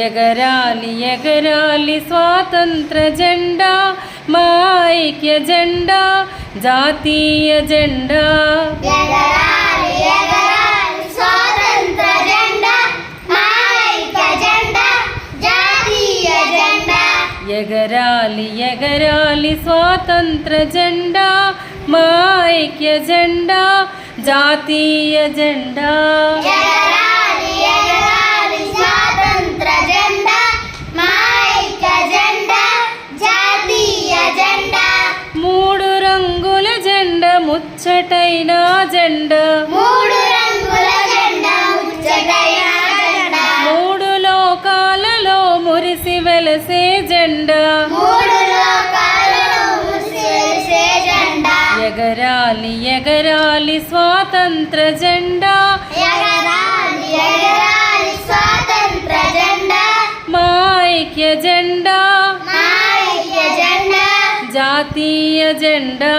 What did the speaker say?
ఎగరాలి ఎగరాలి స్వాతంత్ర జెండా మా ఐక్య జెండా జాతీయ జెండా ఎగరాలి ఎగరాలి స్వాతంత్ర జెండా మా ఐక్య జెండా జాతీయ జెండా ఎగరాలి ఎగరాలి స్వాతంత్ర జెండా మా ఐక్య జెండా జాతీయ జెండా ఎగరాలి ఎగరాలి స్వాతంత్ర జెండా మా ఐక్య జెండా జాతీయ జెండా మూడు రంగుల జెండా ముచ్చటైన జెండా మూడు రంగుల జెండా ముచ్చటైన జెండా మూడు లోకాలలో మురిసి వెలసే జెండా మూడు లోకాలలో మురిసే జెండా ఎగరాలి ఎగరాలి స్వాతంత్ర జెండా ఎగరాలి ఎగరాలి స్వాతంత్ర జెండా మా ఐక్య జెండా మా ఐక్య జెండా జాతీయ జెండా